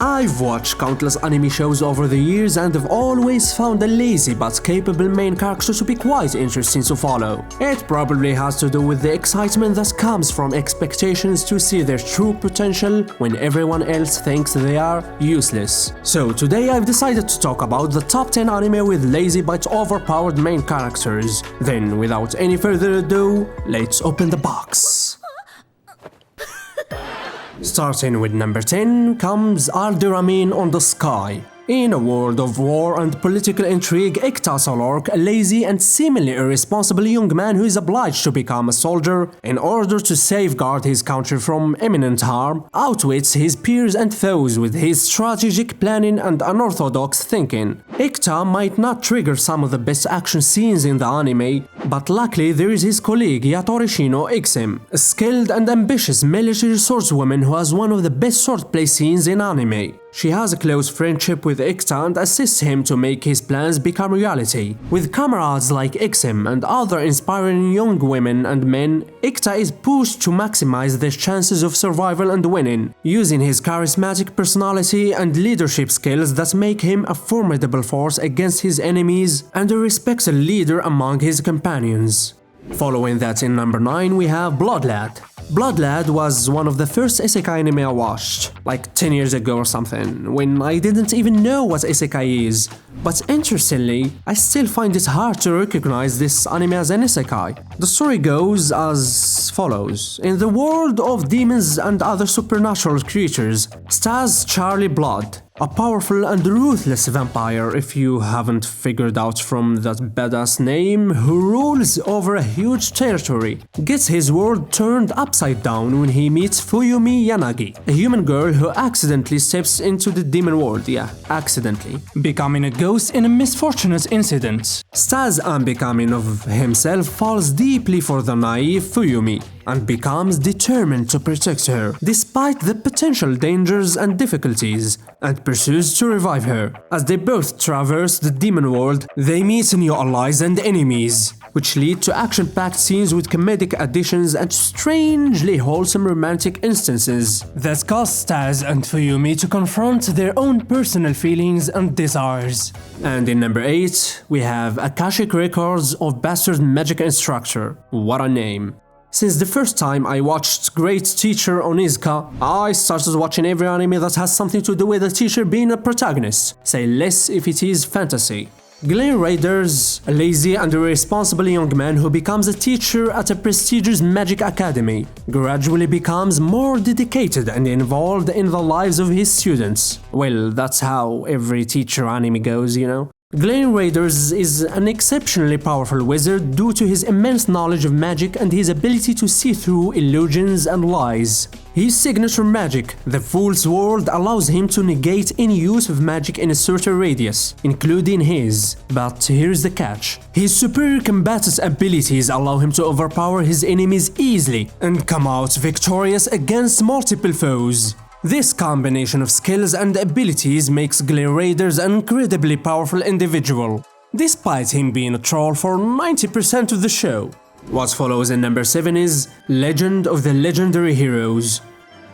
I've watched countless anime shows over the years and have always found a lazy but capable main character to be quite interesting to follow. It probably has to do with the excitement that comes from expectations to see their true potential when everyone else thinks they are useless. So today I've decided to talk about the top 10 anime with lazy but overpowered main characters. Then without any further ado, let's open the box. Starting with number 10 comes Alderamin on the Sky. In a world of war and political intrigue, Iktasalork, a lazy and seemingly irresponsible young man who is obliged to become a soldier in order to safeguard his country from imminent harm, outwits his peers and foes with his strategic planning and unorthodox thinking. Ikta might not trigger some of the best action scenes in the anime, but luckily there is his colleague Yatorishino Ixim, a skilled and ambitious military swordswoman who has one of the best swordplay scenes in anime. She has a close friendship with Ikta and assists him to make his plans become reality. With comrades like Ixim and other inspiring young women and men, Ikta is pushed to maximize their chances of survival and winning, using his charismatic personality and leadership skills that make him a formidable force against his enemies and a respected leader among his companions. Following that, in number 9 we have Bloodlad. Bloodlad was one of the first isekai anime I watched, like 10 years ago or something, when I didn't even know what isekai is. But interestingly, I still find it hard to recognize this anime as an isekai. The story goes as follows. In the world of demons and other supernatural creatures, stands Charlie Blood, a powerful and ruthless vampire, if you haven't figured out from that badass name, who rules over a huge territory, gets his world turned upside down when he meets Fuyumi Yanagi, a human girl who accidentally steps into the demon world, accidentally, becoming a ghost in a misfortunate incident. Stas, unbecoming of himself, falls deeply for the naive Fuyumi and becomes determined to protect her, despite the potential dangers and difficulties, and pursues to revive her. As they both traverse the demon world, they meet new allies and enemies, which lead to action-packed scenes with comedic additions and strangely wholesome romantic instances that cause Stas and Fuyumi to confront their own personal feelings and desires. And in number 8, we have Akashic Records of Bastard Magic Instructor. What a name. Since the first time I watched Great Teacher Onizuka, I started watching every anime that has something to do with a teacher being a protagonist, say less if it is fantasy. Glen Raiders, a lazy and irresponsible young man who becomes a teacher at a prestigious magic academy, gradually becomes more dedicated and involved in the lives of his students. Well, that's how every teacher anime goes, you know. Glen Raiders is an exceptionally powerful wizard due to his immense knowledge of magic and his ability to see through illusions and lies. His signature magic, the Fool's World, allows him to negate any use of magic in a certain radius, including his. But here's the catch. His superior combatant abilities allow him to overpower his enemies easily and come out victorious against multiple foes. This combination of skills and abilities makes Glen Raiders an incredibly powerful individual, despite him being a troll for 90% of the show. What follows in number 7 is Legend of the Legendary Heroes.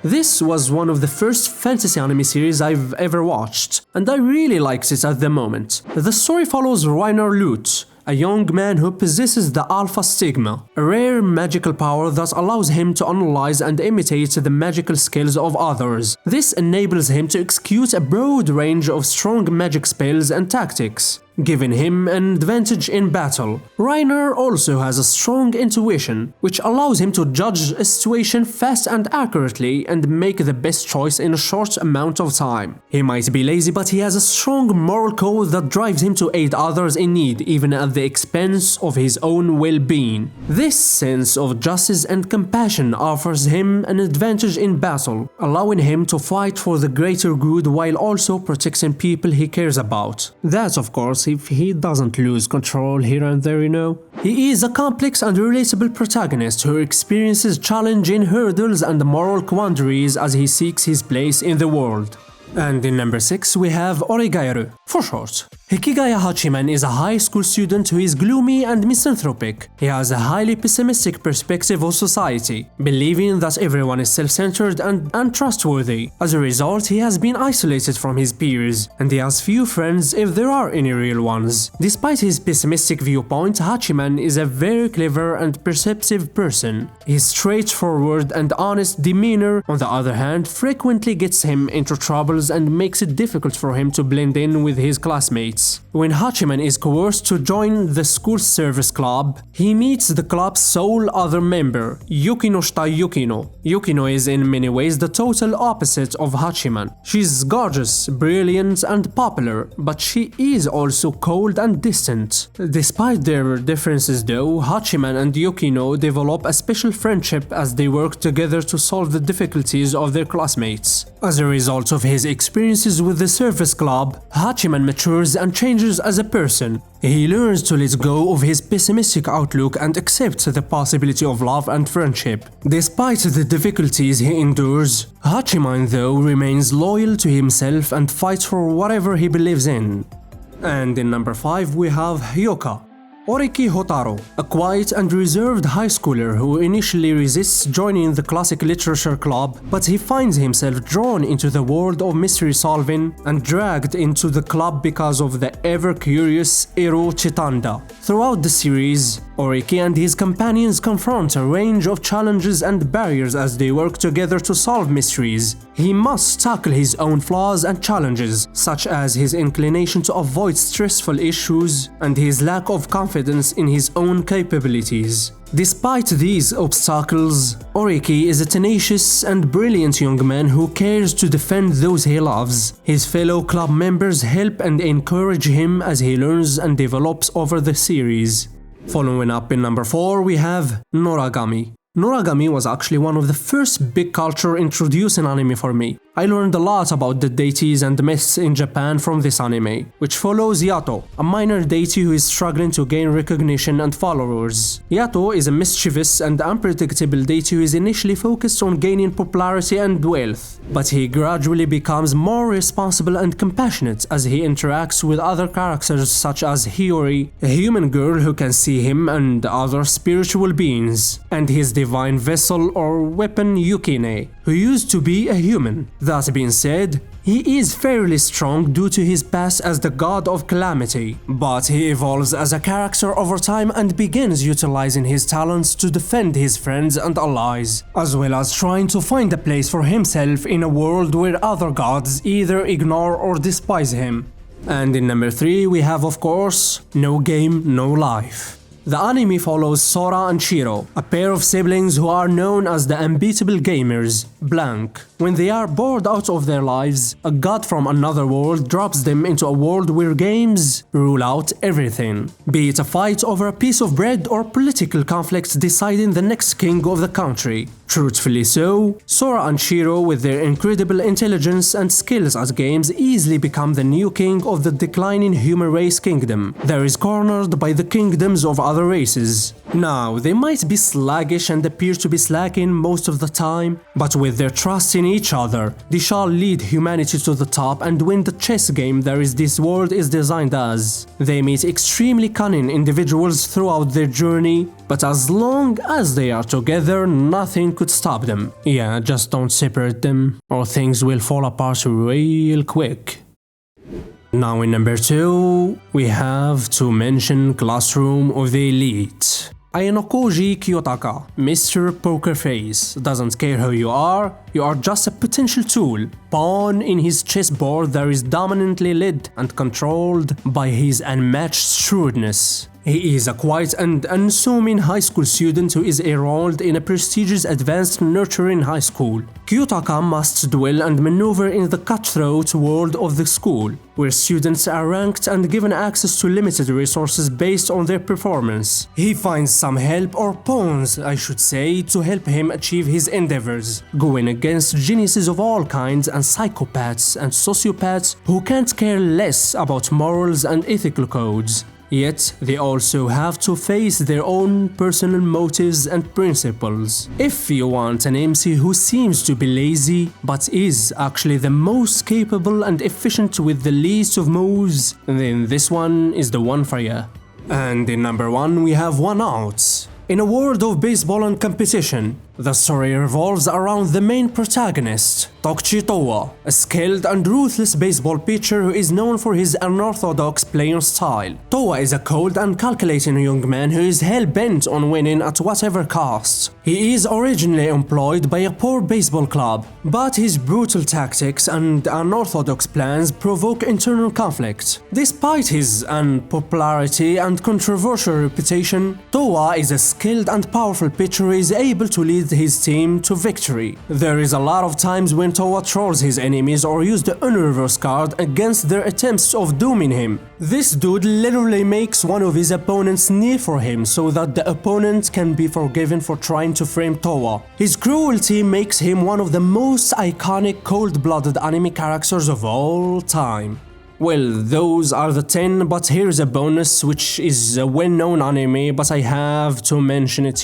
This was one of the first fantasy anime series I've ever watched, and I really liked it at the moment. The story follows Reiner Lute, a young man who possesses the Alpha Stigma, a rare magical power that allows him to analyze and imitate the magical skills of others. This enables him to execute a broad range of strong magic spells and tactics, giving him an advantage in battle. Reiner also has a strong intuition, which allows him to judge a situation fast and accurately and make the best choice in a short amount of time. He might be lazy, but he has a strong moral code that drives him to aid others in need, even at the expense of his own well-being. This sense of justice and compassion offers him an advantage in battle, allowing him to fight for the greater good while also protecting people he cares about. That, of course, if he doesn't lose control here and there, you know. He is a complex and relatable protagonist who experiences challenging hurdles and moral quandaries as he seeks his place in the world. And in number 6 we have Origairu, for short. Hikigaya Hachiman is a high school student who is gloomy and misanthropic. He has a highly pessimistic perspective of society, believing that everyone is self-centered and untrustworthy. As a result, he has been isolated from his peers, and he has few friends if there are any real ones. Despite his pessimistic viewpoint, Hachiman is a very clever and perceptive person. His straightforward and honest demeanor, on the other hand, frequently gets him into troubles and makes it difficult for him to blend in with his classmates. When Hachiman is coerced to join the school service club, he meets the club's sole other member, Yukino shita Yukino. Yukino is in many ways the total opposite of Hachiman. She's gorgeous, brilliant and popular, but she is also cold and distant. Despite their differences though, Hachiman and Yukino develop a special friendship as they work together to solve the difficulties of their classmates. As a result of his experiences with the service club, Hachiman matures and changes as a person. He learns to let go of his pessimistic outlook and accepts the possibility of love and friendship. Despite the difficulties he endures, Hachiman though remains loyal to himself and fights for whatever he believes in. And in number 5 we have Hyoka, Oriki Hotaro, a quiet and reserved high schooler who initially resists joining the classic literature club, but he finds himself drawn into the world of mystery solving and dragged into the club because of the ever-curious Ero Chitanda. Throughout the series, Oriki and his companions confront a range of challenges and barriers as they work together to solve mysteries. He must tackle his own flaws and challenges, such as his inclination to avoid stressful issues and his lack of confidence in his own capabilities. Despite these obstacles, Oriki is a tenacious and brilliant young man who cares to defend those he loves. His fellow club members help and encourage him as he learns and develops over the series. Following up in number 4 we have Noragami. Noragami was actually one of the first big culture introduced in anime for me. I learned a lot about the deities and myths in Japan from this anime, which follows Yato, a minor deity who is struggling to gain recognition and followers. Yato is a mischievous and unpredictable deity who is initially focused on gaining popularity and wealth, but he gradually becomes more responsible and compassionate as he interacts with other characters such as Hiyori, a human girl who can see him, and other spiritual beings, and his divine vessel or weapon Yukine, who used to be a human. That being said, he is fairly strong due to his past as the god of calamity, but he evolves as a character over time and begins utilizing his talents to defend his friends and allies, as well as trying to find a place for himself in a world where other gods either ignore or despise him. And in number 3 we have, of course, No Game, No Life. The anime follows Sora and Shiro, a pair of siblings who are known as the unbeatable gamers, blank. When they are bored out of their lives, a god from another world drops them into a world where games rule out everything. Be it a fight over a piece of bread or political conflicts deciding the next king of the country. Truthfully so, Sora and Shiro with their incredible intelligence and skills at games easily become the new king of the declining human race kingdom that is cornered by the kingdoms of other races. Now, they might be sluggish and appear to be slacking most of the time, but with their trust in each other, they shall lead humanity to the top and win the chess game that this world is designed as. They meet extremely cunning individuals throughout their journey, but as long as they are together, nothing could stop them. Yeah, just don't separate them, or things will fall apart real quick. Now in number 2, we have to mention Classroom of the Elite. Ayanokoji Kiyotaka, Mr. Poker Face, doesn't care who you are just a potential tool, pawn in his chessboard that is dominantly led and controlled by his unmatched shrewdness. He is a quiet and unassuming high school student who is enrolled in a prestigious advanced nurturing high school. Kiyotaka must dwell and maneuver in the cutthroat world of the school, where students are ranked and given access to limited resources based on their performance. He finds some help, or pawns I should say, to help him achieve his endeavors, going against geniuses of all kinds and psychopaths and sociopaths who can't care less about morals and ethical codes. Yet, they also have to face their own personal motives and principles. If you want an MC who seems to be lazy, but is actually the most capable and efficient with the least of moves, then this one is the one for you. And in number 1 we have One Out. In a world of baseball and competition, the story revolves around the main protagonist, Tokchi Towa, a skilled and ruthless baseball pitcher who is known for his unorthodox playing style. Towa is a cold and calculating young man who is hell-bent on winning at whatever cost. He is originally employed by a poor baseball club, but his brutal tactics and unorthodox plans provoke internal conflict. Despite his unpopularity and controversial reputation, Towa is a skilled and powerful pitcher who is able to lead his team to victory. There is a lot of times when Towa trolls his enemies or uses the universe card against their attempts of dooming him. This dude literally makes one of his opponents kneel for him so that the opponent can be forgiven for trying to frame Towa. His cruelty makes him one of the most iconic cold-blooded anime characters of all time. Well, those are the 10, but here's a bonus which is a well-known anime, but I have to mention it,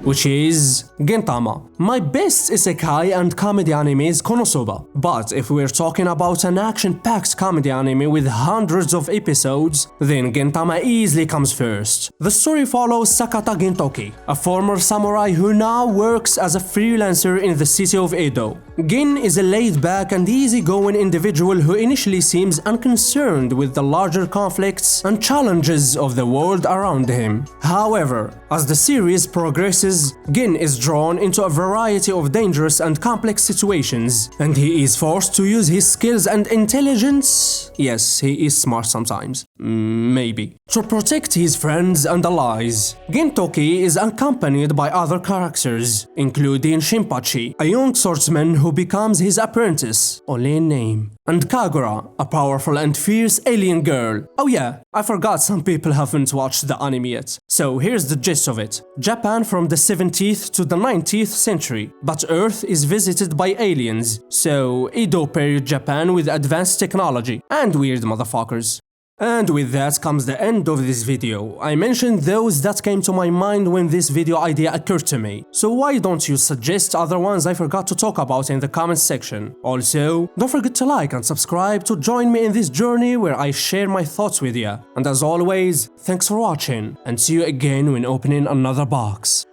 which is Gintama. My best isekai and comedy anime is Konosuba, but if we're talking about an action-packed comedy anime with hundreds of episodes, then Gintama easily comes first. The story follows Sakata Gintoki, a former samurai who now works as a freelancer in the city of Edo. Gin is a laid-back and easygoing individual who initially seems unconcerned with the larger conflicts and challenges of the world around him. However, as the series progresses, Gin is drawn into a variety of dangerous and complex situations, and he is forced to use his skills and intelligence. Yes, he is smart sometimes. Maybe. To protect his friends and allies. Gintoki is accompanied by other characters, including Shinpachi, a young swordsman who becomes his apprentice, only in name, and Kagura, a powerful and fierce alien girl. Oh yeah, I forgot some people haven't watched the anime yet. So here's the gist of it. Japan from the 17th to the 19th century, but Earth is visited by aliens, so Edo period Japan with advanced technology and weird motherfuckers. And with that comes the end of this video. I mentioned those that came to my mind when this video idea occurred to me. So why don't you suggest other ones I forgot to talk about in the comments section? Also, don't forget to like and subscribe to join me in this journey where I share my thoughts with you. And as always, thanks for watching and see you again when opening another box.